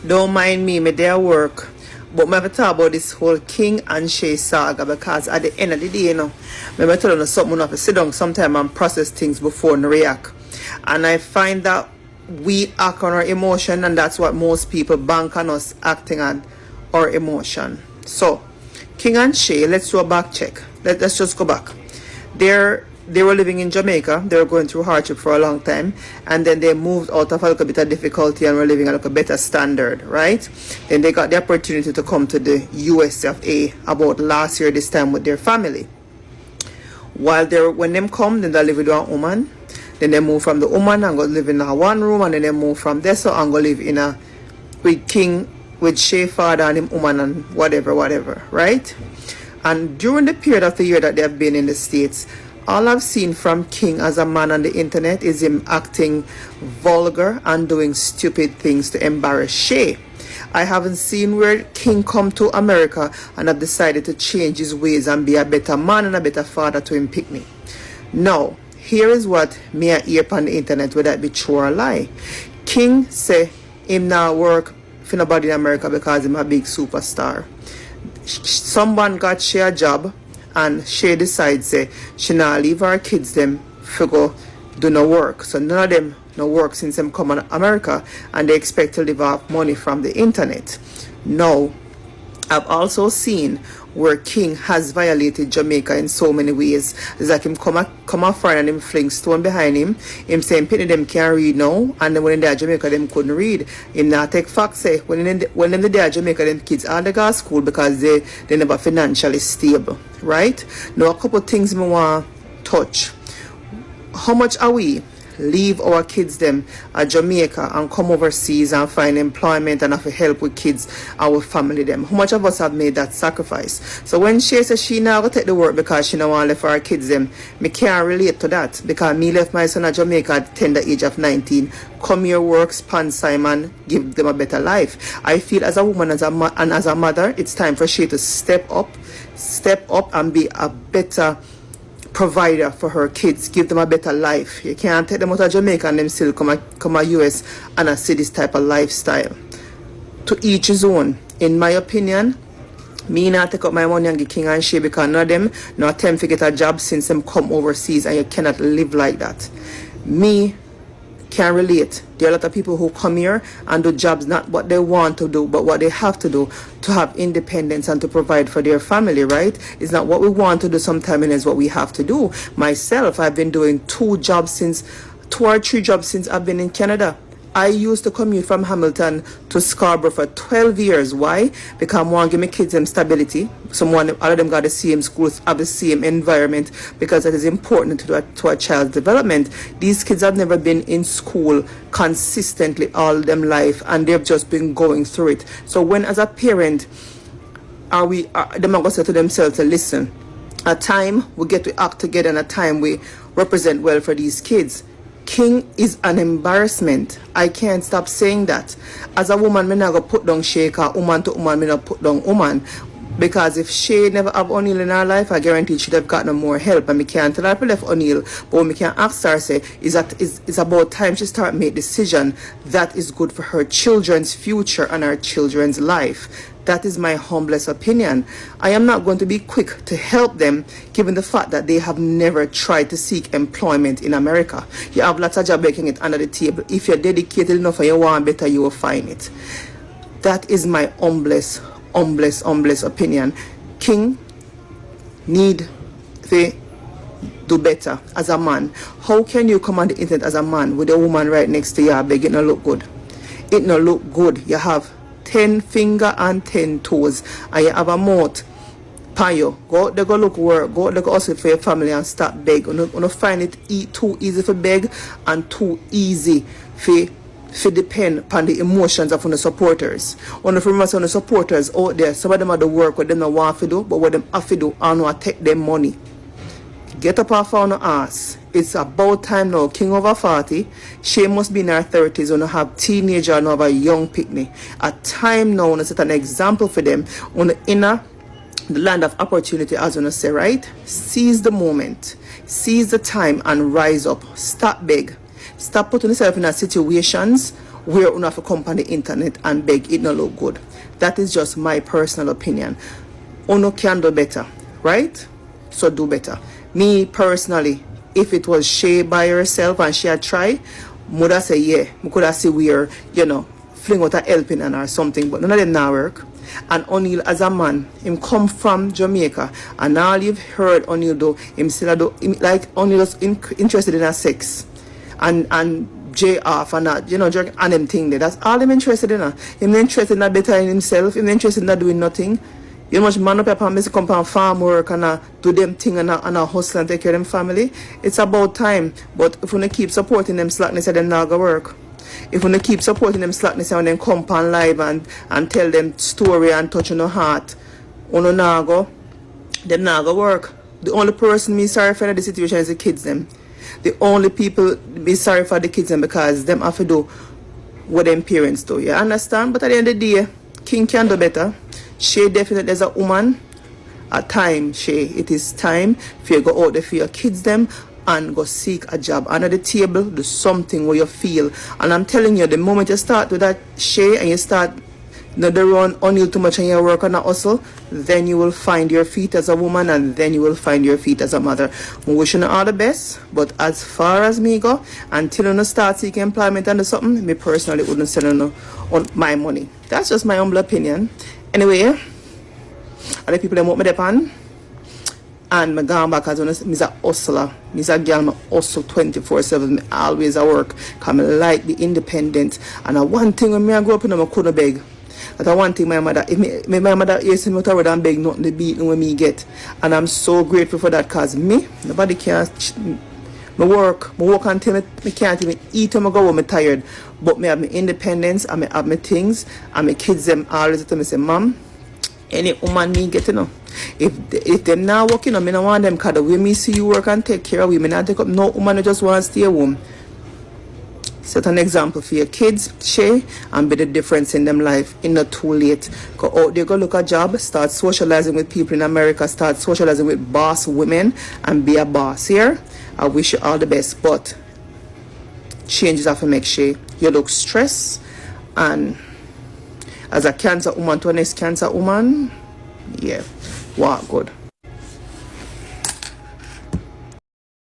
Don't mind me, me there work. But me have to talk about this whole King and Shay saga, because at the end of the day, me have to tell you something, I have to sit down sometime and process things before I react. And I find that we act on our emotion, and that's what most people bank on, us acting on our emotion. So, King and Shay, let's do a back check. Let's just go back. They were living in Jamaica. They were going through hardship for a long time, and then they moved out of a little bit of difficulty and were living at a better standard, right? Then they got the opportunity to come to the US of A about last year this time with their family. When them come, then they live with one woman. Then they move from the woman and go live in a one room, and then they move from there so and go live in a with Shay father and him woman and whatever, right? And during the period of the year that they have been in the States, all I've seen from King as a man on the internet is him acting vulgar and doing stupid things to embarrass Shay. I haven't seen where King come to America and have decided to change his ways and be a better man and a better father to him pick me. Now, here is what me I hear on the internet, whether it be true or lie. King say him now work for nobody in America because him a big superstar. Someone got Shay a job, and Shay decides say she now leave her kids them for go do no work. So none of them no work since them come to America, and they expect to live off money from the internet. Now, I've also seen where King has violated Jamaica in so many ways. It's like him come a friend and him fling stone behind him. Him saying penny them can't read now, and then when they're Jamaica them couldn't read. Him not take facts say when they're Jamaica them kids all they go to school because they never financially stable, right? Now a couple things me want touch. How much are we leave our kids them at Jamaica and come overseas and find employment and have to help with kids, our family them? How much of us have made that sacrifice? So when she says she now go take the work because she don't want to leave for her kids them, me can't relate to that, because me left my son at Jamaica at the tender age of 19, come here work, span Simon, give them a better life. I feel as a woman and as a mother, it's time for she to step up and be a better provider for her kids, give them a better life. You can't take them out of Jamaica and them still come a US and see this type of lifestyle. To each his own. In my opinion, me not take up my money and give King and Shay because none of them no attempt to get a job since them come overseas, and you cannot live like that. Me can relate. There are a lot of people who come here and do jobs not what they want to do but what they have to do to have independence and to provide for their family, right? It's not what we want to do sometimes, it's what we have to do. Myself, I've been doing 2 or 3 jobs since I've been in Canada. I used to commute from Hamilton to Scarborough for 12 years. Why? Because I want to give my kids them stability. All of them got the same schools, have the same environment, because that is important to a child's development. These kids have never been in school consistently all them life, and they've just been going through it. So when as a parent, them are going to say to themselves, listen, a time we get to act together and a time we represent well for these kids. King is an embarrassment. I can't stop saying that. As a woman, me not go put down Shay, because woman to woman, me not put down woman. Because if Shay never have O'Neill in her life, I guarantee she'd have gotten more help. And me can't tell her to left O'Neill, but what me can ask her, say, is about time she start make decision that is good for her children's future and her children's life. That is my humblest opinion. I am not going to be quick to help them, given the fact that they have never tried to seek employment in America. You have lots of jobs making it under the table. If you're dedicated enough and you want better, you will find it. That is my humblest opinion. King need to do better as a man. How can you come on the internet as a man with a woman right next to you begging to look good? It no look good. You have 10 fingers and 10 toes, and you have a mouth pan you. Go out there, go look work, go out there, go hustle for your family and start beg. You don't find it too easy for beg and too easy for depend upon the emotions of the supporters. One of the supporters out there, some of them are the work what them not want to do, but what them have to do and want to take them money. Get up off on the ass. It's about time now. King over 40. She must be in her 30s and have teenager and have a young picnic. A time now to set an example for them on the land of opportunity, as you say, right? Seize the moment. Seize the time and rise up. Stop beg. Stop putting yourself in situations where you have to come on the internet and beg, it no look good. That is just my personal opinion. Uno can do better, right? So do better. Me personally, if it was Shay by herself and she had tried, would I say yeah, we could have see where, you know, fling out a helping and or something, but none of them now work. And O'Neal as a man, him come from Jamaica, and all you've heard O'Neal do, him still do, him, like O'Neal was interested in a sex, and J off and that, you know, and them thing there. That's all him interested in. Him interested in that better in himself. Him interested in not doing nothing. You much man up and miss come and farm work and do them thing and hustle and take care of them family. It's about time. But if we keep supporting them slackness, then not go work. If we keep supporting them slackness and then come on live and tell them story and touch on the heart, uno nago, them nago work. The only person me sorry for the situation is the kids them. The only people be sorry for the kids them because them have to do what them parents do. You understand? But at the end of the day, King can do better. Shay definitely as a woman. At time, Shay, it is time for you to go out there for your kids them and go seek a job under the table, do something where you feel. And I'm telling you, the moment you start with that Shay and you start not to run on you too much and you work on a hustle, then you will find your feet as a woman and then you will find your feet as a mother. I'm wishing you all the best, but as far as me go, until you start seeking employment and do something, me personally wouldn't send you on my money. That's just my humble opinion. Anyway, other people that want me depend. And I gone back as I'm a hustler. I'm a girl, I hustle 24/7. I always at work because I like the independent. And one thing when I grew up, I couldn't beg. That's one thing my mother, if my mother used to me and beg nothing to beat when me get. And I'm so grateful for that because me, nobody can. I work until I can't even eat when I go when I'm tired. But I have my independence, and I have my things, and my kids them always tell me, say, Mom, any woman me get to know. If them not working, I don't want them because the way me see you work and take care of women, I take up no woman who just want to stay home. Set an example for your kids, Shay, and be the difference in them life. It's not too late. Go out there, go look a job, start socializing with people in America, start socializing with boss women, and be a boss here. I wish you all the best, but changes have to make Shay. You look stressed, and as a cancer woman to a next cancer woman, yeah, wow, good.